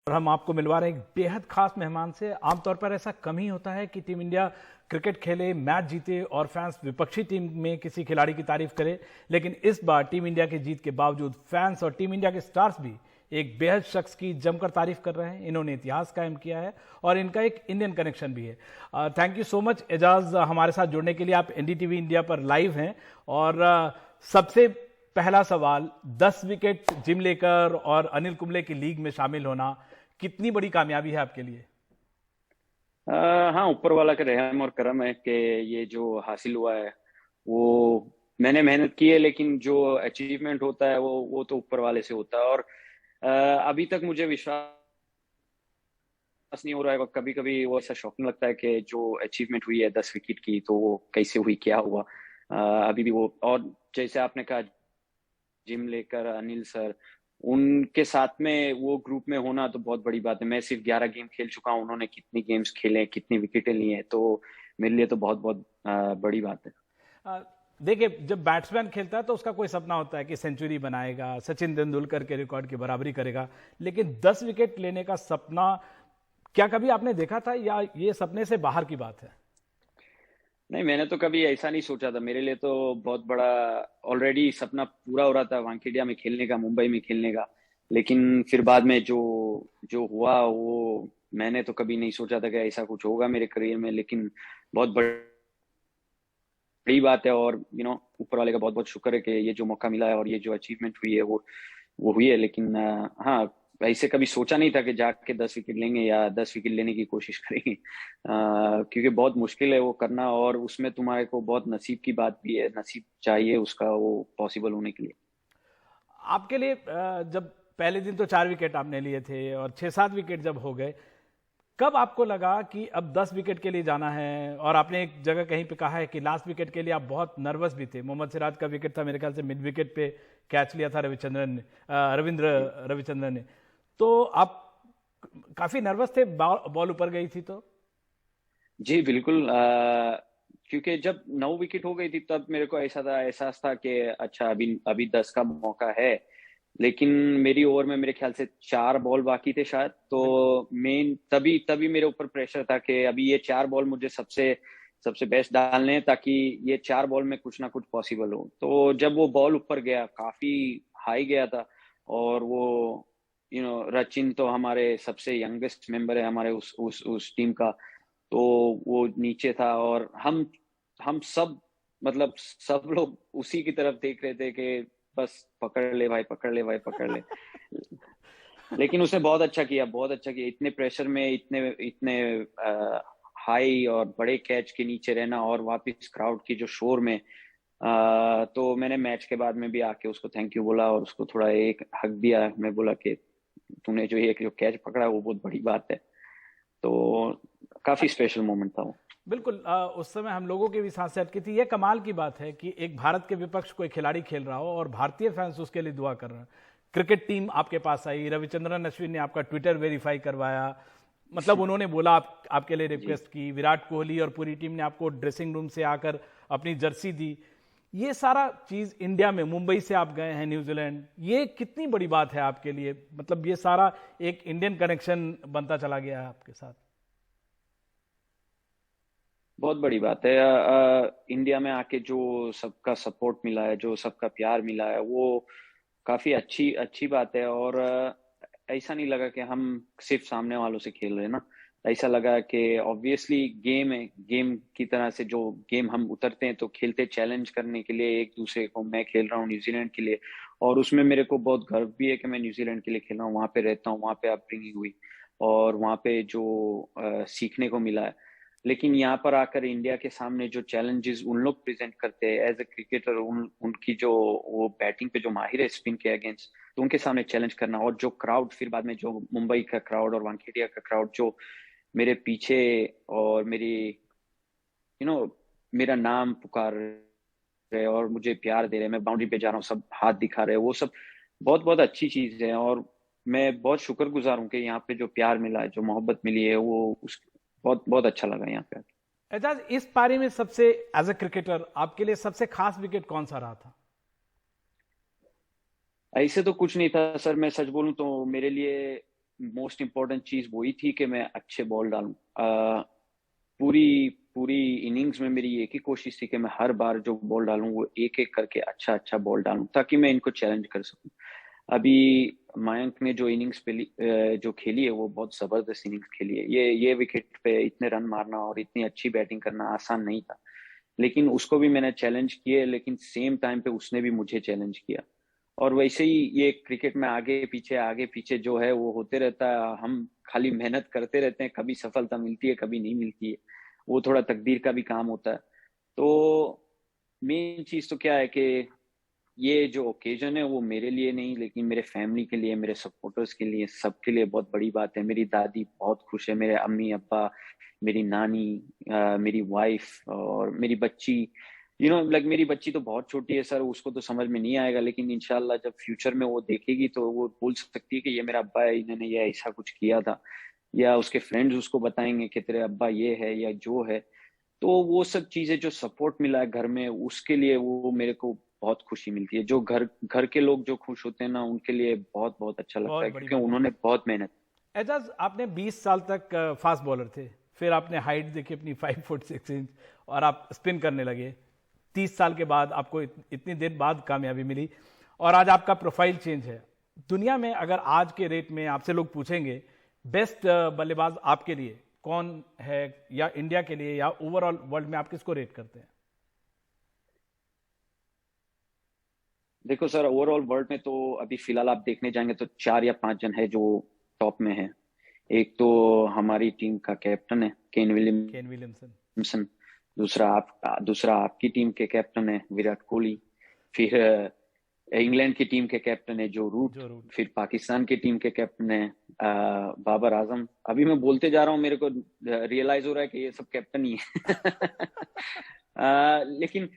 और हम आपको मिलवा रहे हैं एक बेहद खास मेहमान से। आमतौर पर ऐसा कम ही होता है कि टीम इंडिया क्रिकेट खेले, मैच जीते और फैंस विपक्षी टीम में किसी खिलाड़ी की तारीफ करे, लेकिन इस बार टीम इंडिया की जीत के बावजूद फैंस और टीम इंडिया के स्टार्स भी एक बेहद शख्स की जमकर तारीफ कर रहे हैं। इन्होंने इतिहास कायम किया है और इनका एक इंडियन कनेक्शन भी है। Thank you so much Ejaz, हमारे साथ जुड़ने के लिए। आप एनडीटीवी इंडिया पर लाइव हैं और सबसे पहला सवाल, 10 विकेट जिम लेकर और अनिल कुंबले की लीग में शामिल होना कितनी बड़ी कामयाबी है आपके लिए? हाँ, ऊपर वाला का रहम और करम है कि ये जो हासिल हुआ है वो मैंने मेहनत की है, लेकिन जो अचीवमेंट होता है वो तो ऊपर वाले से होता है। और अभी तक मुझे विश्वास नहीं हो रहा है। कभी कभी वो ऐसा शॉकिंग लगता है कि जो अचीवमेंट हुई है 10 विकेट की, तो वो कैसे हुई, क्या हुआ। अभी भी वो, और जैसे आपने कहा जिम लेकर अनिल सर, उनके साथ में वो ग्रुप में होना तो बहुत बड़ी बात है। मैं सिर्फ 11 गेम खेल चुका हूँ, उन्होंने कितनी गेम्स खेले, कितनी विकेटें ली हैं, तो मेरे लिए तो बहुत बहुत बड़ी बात है। देखिए, जब बैट्समैन खेलता है तो उसका कोई सपना होता है कि सेंचुरी बनाएगा, सचिन तेंदुलकर के रिकॉर्ड की बराबरी करेगा, लेकिन 10 विकेट लेने का सपना क्या कभी आपने देखा था या ये सपने से बाहर की बात है? नहीं, मैंने तो कभी ऐसा नहीं सोचा था। मेरे लिए तो बहुत बड़ा ऑलरेडी सपना पूरा हो रहा था वानखेड़िया में खेलने का, मुंबई में खेलने का। लेकिन फिर बाद में जो जो हुआ वो मैंने तो कभी नहीं सोचा था कि ऐसा कुछ होगा मेरे करियर में। लेकिन बहुत बड़ी बात है, और ऊपर वाले का बहुत बहुत शुक्र है कि ये जो मौका मिला है और ये जो अचीवमेंट हुई है वो हुई है। लेकिन हाँ, ऐसे कभी सोचा नहीं था कि जाके 10 विकेट लेंगे या 10 विकेट लेने की कोशिश करेंगे। क्योंकि बहुत मुश्किल है वो करना, और उसमें तुम्हारे को बहुत नसीब की बात भी है, नसीब चाहिए उसका वो पॉसिबल होने के लिए। आपके लिए जब पहले दिन तो 4 विकेट आपने लिए थे और 6-7 विकेट जब हो गए, कब आपको लगा कि अब 10 विकेट के लिए जाना है? और आपने एक जगह कहीं पे कहा है कि लास्ट विकेट के लिए आप बहुत नर्वस भी थे। मोहम्मद सिराज का विकेट था, मेरे ख्याल से मिड विकेट पे कैच लिया था रविचंद्रन ने, रविंद्र रविचंद्रन ने। तो आप काफी नर्वस थे, बॉल ऊपर गई थी तो? जी बिल्कुल। क्योंकि जब 9 विकेट हो गई थी तब मेरे को ऐसा था, एहसास था कि अच्छा, अभी अभी 10 का मौका है। लेकिन मेरी ओवर में मेरे ख्याल से 4 बॉल बाकी थे शायद, बिल्कुल। तो मेन तभी तभी मेरे ऊपर प्रेशर था कि अभी ये 4 बॉल मुझे सबसे सबसे बेस्ट डालने हैं, ताकि ये 4 बॉल में कुछ ना कुछ पॉसिबल हो। तो जब वो बॉल ऊपर गया, काफी हाई गया था, और वो रचिन तो हमारे सबसे यंगेस्ट मेंबर है हमारे उस टीम का, तो वो नीचे था, और हम सब, मतलब सब लोग उसी की तरफ देख रहे थे कि बस पकड़ ले भाई, पकड़ ले भाई, पकड़ ले। लेकिन उसने बहुत अच्छा किया, बहुत अच्छा किया। इतने प्रेशर में, इतने इतने हाई और बड़े कैच के नीचे रहना, और वापस क्राउड की जो शोर में, तो मैंने मैच के बाद में भी आके उसको थैंक यू बोला और उसको थोड़ा एक हक दिया। मैं बोला कि तूने जो कैच पकड़ा वो बहुत बड़ी बात है। तो काफी स्पेशल मोमेंट था वो। बिल्कुल। उस समय हम लोगों की भी सांसें अटकी थी। ये कमाल की बात है कि एक भारत के विपक्ष कोई खिलाड़ी खेल रहा हो और भारतीय फैंस उसके लिए दुआ कर रहे हैं। क्रिकेट टीम आपके पास आई, रविचंद्रन अश्विन ने आपका ट्विटर वेरीफाई करवाया, मतलब उन्होंने बोला आपके लिए जी, रिक्वेस्ट की, विराट कोहली और पूरी टीम ने आपको ड्रेसिंग रूम से आकर अपनी जर्सी दी। ये सारा चीज इंडिया में, मुंबई से आप गए हैं न्यूजीलैंड, ये कितनी बड़ी बात है आपके लिए? मतलब ये सारा एक इंडियन कनेक्शन बनता चला गया है आपके साथ। बहुत बड़ी बात है। इंडिया में आके जो सबका सपोर्ट मिला है, जो सबका प्यार मिला है, वो काफी अच्छी अच्छी बात है। और ऐसा नहीं लगा कि हम सिर्फ सामने वालों से खेल रहे हैं ना। ऐसा लगा कि ऑब्वियसली गेम है, गेम की तरह से जो गेम हम उतरते हैं तो खेलते चैलेंज करने के लिए एक दूसरे को। मैं खेल रहा हूँ न्यूजीलैंड के लिए, और उसमें मेरे को बहुत गर्व भी है कि मैं न्यूजीलैंड के लिए खेल रहा हूँ, वहां पे रहता हूँ, वहां पे अपब्रिंगिंग हुई, और वहां पे जो सीखने को मिला है। लेकिन यहाँ पर आकर इंडिया के सामने जो चैलेंजेस उन लोग प्रेजेंट करते हैं एज ए क्रिकेटर, उनकी जो वो बैटिंग पे जो माहिर है स्पिन के अगेंस्ट, तो उनके सामने चैलेंज करना, और जो क्राउड फिर बाद में, जो मुंबई का क्राउड और वानखेड़िया का क्राउड जो मेरे पीछे, और मेरी मेरा नाम पुकार रहे और मुझे प्यार दे रहे, मैं बाउंड्री पे जा रहा हूँ, सब हाथ दिखा रहे हैं, वो सब बहुत बहुत अच्छी चीज है। और मैं बहुत शुक्रगुजार हूँ कि यहाँ पे जो प्यार मिला है, जो मोहब्बत मिली है, वो बहुत बहुत अच्छा लगा यहाँ पे। एजाज, इस पारी में सबसे, एज ए क्रिकेटर, आपके लिए सबसे खास विकेट कौन सा रहा था? ऐसे तो कुछ नहीं था सर, मैं सच बोलूं तो मेरे लिए मोस्ट इम्पोर्टेंट चीज वही थी कि मैं अच्छे बॉल डालूं। पूरी पूरी इनिंग्स में मेरी एक ही कोशिश थी कि मैं हर बार जो बॉल डालूं वो एक एक करके अच्छा अच्छा बॉल डालूं, ताकि मैं इनको चैलेंज कर सकूं। अभी मयंक ने जो इनिंग्स पे जो खेली है वो बहुत जबरदस्त इनिंग्स खेली है। ये विकेट पे इतने रन मारना और इतनी अच्छी बैटिंग करना आसान नहीं था, लेकिन उसको भी मैंने चैलेंज किए, लेकिन सेम टाइम पे उसने भी मुझे चैलेंज किया। और वैसे ही ये क्रिकेट में आगे पीछे जो है वो होते रहता है। हम खाली मेहनत करते रहते हैं, कभी सफलता मिलती है कभी नहीं मिलती है, वो थोड़ा तकदीर का भी काम होता है। तो मेन चीज तो क्या है कि ये जो ओकेजन है वो मेरे लिए नहीं, लेकिन मेरे फैमिली के लिए, मेरे सपोर्टर्स के लिए, सबके लिए बहुत बड़ी बात है। मेरी दादी बहुत खुश है, मेरे अम्मी अब्बा, मेरी नानी, मेरी वाइफ और मेरी बच्ची। लाइक मेरी बच्ची तो बहुत छोटी है सर, उसको तो समझ में नहीं आएगा, लेकिन इंशाल्लाह जब फ्यूचर में वो देखेगी तो वो बोल सकती है कि ये मेरा अब्बा है, इन्होंने ये ऐसा कुछ किया था। या उसके फ्रेंड्स उसको बताएंगे कि तेरे अब्बा ये है या जो है। तो वो सब चीजें जो सपोर्ट मिला है घर में, उसके लिए वो मेरे को बहुत खुशी मिलती है। जो घर घर के लोग जो खुश होते हैं ना, उनके लिए बहुत बहुत अच्छा लगता बहुत है, बड़ी क्योंकि बात है। उन्होंने बहुत मेहनत। एजाज, आपने 20 साल तक फास्ट बॉलर थे, फिर आपने हाइट देखी अपनी 5 फुट 6 इंच और आप स्पिन करने लगे। 30 साल के बाद आपको इतनी देर बाद कामयाबी मिली और आज आपका प्रोफाइल चेंज है। दुनिया में अगर आज के रेट में आपसे लोग पूछेंगे बेस्ट बल्लेबाज आपके लिए कौन है, या इंडिया के लिए या ओवरऑल वर्ल्ड में, आप किसको रेट करते हैं? देखो सर, ओवरऑल वर्ल्ड में तो अभी फिलहाल आप देखने जाएंगे तो 4 या 5 जन है जो टॉप में है। एक तो हमारी टीम का कैप्टन है केन केन विलियमसन। विलियमसन। दूसरा आपकी टीम के कैप्टन है विराट कोहली। फिर इंग्लैंड की टीम के कैप्टन है जो रूट। जो रूट। फिर पाकिस्तान की टीम के कैप्टन है बाबर आजम। अभी मैं बोलते जा रहा हूँ, मेरे को रियलाइज हो रहा है कि ये सब कैप्टन ही है। लेकिन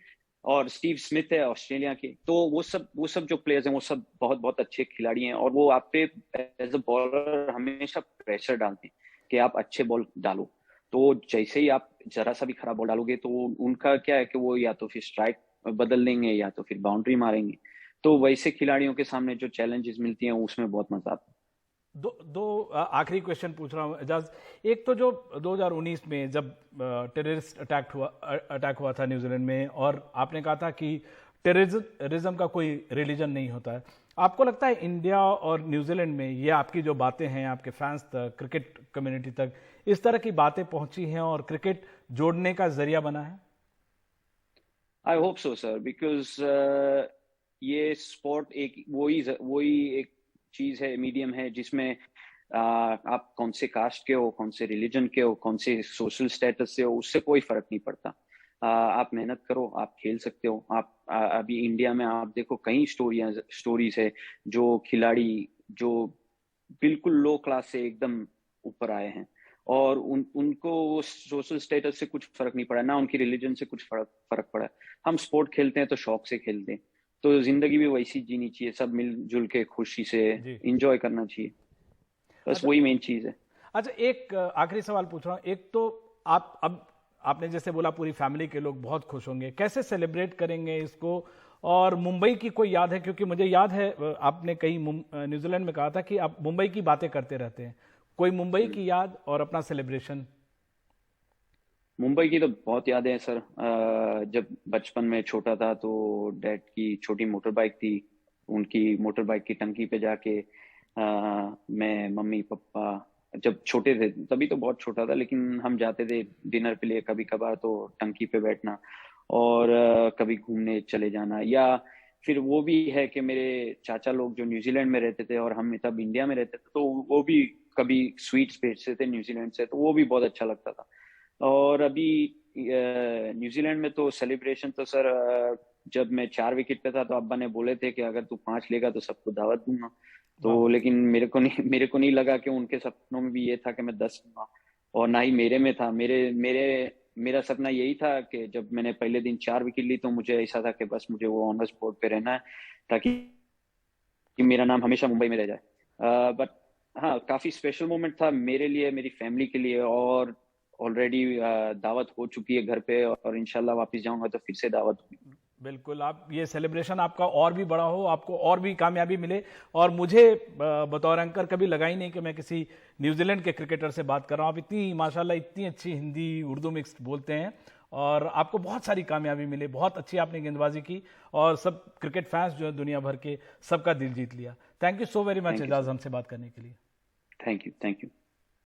और स्टीव स्मिथ है ऑस्ट्रेलिया के। तो वो सब जो प्लेयर्स हैं वो सब बहुत बहुत अच्छे खिलाड़ी हैं, और वो आप पे एज अ बॉलर हमेशा प्रेशर डालते हैं कि आप अच्छे बॉल डालो। तो जैसे ही आप जरा सा भी खराब बॉल डालोगे तो उनका क्या है कि वो या तो फिर स्ट्राइक बदल देंगे या तो फिर बाउंड्री मारेंगे। तो वैसे खिलाड़ियों के सामने जो चैलेंजेस मिलती हैं उसमें बहुत मजा आता है। दो दो आखिरी क्वेश्चन पूछ रहा हूँ एजाज। एक तो जो 2019 में जब टेररिस्ट अटैक हुआ था न्यूजीलैंड में, और आपने कहा था कि टेररिज्म का कोई रिलीजन नहीं होता है, आपको लगता है इंडिया और न्यूजीलैंड में ये आपकी जो बातें हैं आपके फैंस तक, क्रिकेट कम्युनिटी तक, इस तरह की बातें पहुंची हैं और क्रिकेट जोड़ने का जरिया बना है? I hope so sir, because ये स्पोर्ट एक वही एक चीज है, मीडियम है जिसमें आप कौन से कास्ट के हो, कौन से रिलीजन के हो, कौन से सोशल स्टेटस से हो, उससे कोई फर्क नहीं पड़ता। आप मेहनत करो, आप खेल सकते हो। आप अभी इंडिया में आप देखो कई स्टोरीज है जो खिलाड़ी जो बिल्कुल लो क्लास से एकदम ऊपर आए हैं, और उनको वो सोशल स्टेटस से कुछ फर्क नहीं पड़ा ना, उनकी रिलीजन से कुछ फर्क पड़ा। हम स्पोर्ट खेलते हैं तो शौक से खेलते हैं, तो जिंदगी भी वैसी जीनी चाहिए, सब मिलजुल के खुशी से जी। इंजॉय करना चाहिए। बस अच्छा। वही मेन चीज है। अच्छा, एक आखिरी सवाल पूछ रहा हूँ। एक तो आप अब आपने जैसे बोला पूरी फैमिली के लोग बहुत खुश होंगे, कैसे सेलिब्रेट करेंगे इसको? और मुंबई की कोई याद है? क्योंकि मुझे याद है आपने कहीं न्यूजीलैंड में कहा था कि आप मुंबई की बातें करते रहते हैं। कोई मुंबई की याद और अपना सेलिब्रेशन? मुंबई की तो बहुत यादें हैं सर। जब बचपन में छोटा था तो डैड की छोटी मोटर बाइक थी, उनकी मोटर बाइक की टंकी पे जाके मैं, मम्मी पापा, जब छोटे थे तभी तो बहुत छोटा था, लेकिन हम जाते थे डिनर के लिए कभी कभार, तो टंकी पे बैठना और कभी घूमने चले जाना। या फिर वो भी है कि मेरे चाचा लोग जो न्यूजीलैंड में रहते थे और हम तब इंडिया में रहते थे, तो वो भी कभी स्वीट्स भेजते थे न्यूजीलैंड से, तो वो भी बहुत अच्छा लगता था। और अभी न्यूजीलैंड में तो सेलिब्रेशन तो सर, जब मैं 4 विकेट पे था तो अब्बा ने बोले थे कि अगर तू 5 लेगा तो सबको दावत दूंगा। तो वाह। लेकिन मेरे को नहीं लगा कि उनके सपनों में भी ये था कि मैं 10 लूंगा, और ना ही मेरे में था। मेरे मेरे मेरा सपना यही था कि जब मैंने पहले दिन 4 विकेट ली तो मुझे ऐसा था कि बस मुझे वो ऑनर्स बोर्ड पे रहना है, ताकि मेरा नाम हमेशा मुंबई में रह जाए। बट हाँ, काफी स्पेशल मोमेंट था मेरे लिए, मेरी फैमिली के लिए। और ऑलरेडी दावत हो चुकी है घर पे, और इंशाल्लाह वापस जाऊंगा तो फिर से दावत होगी। बिल्कुल, आप ये सेलिब्रेशन आपका और भी बड़ा हो, आपको और भी कामयाबी मिले। और मुझे बतौर एंकर कभी लगा ही नहीं कि मैं किसी न्यूजीलैंड के क्रिकेटर से बात कर रहा हूँ। आप इतनी माशाल्लाह इतनी अच्छी हिंदी उर्दू मिक्स बोलते हैं और आपको बहुत सारी कामयाबी मिले, बहुत अच्छी आपने गेंदबाजी की और सब क्रिकेट फैंस जो है दुनिया भर के सबका दिल जीत लिया। Thank you so very much thank you Ejaz sir, हमसे बात करने के लिए। Thank you, thank you.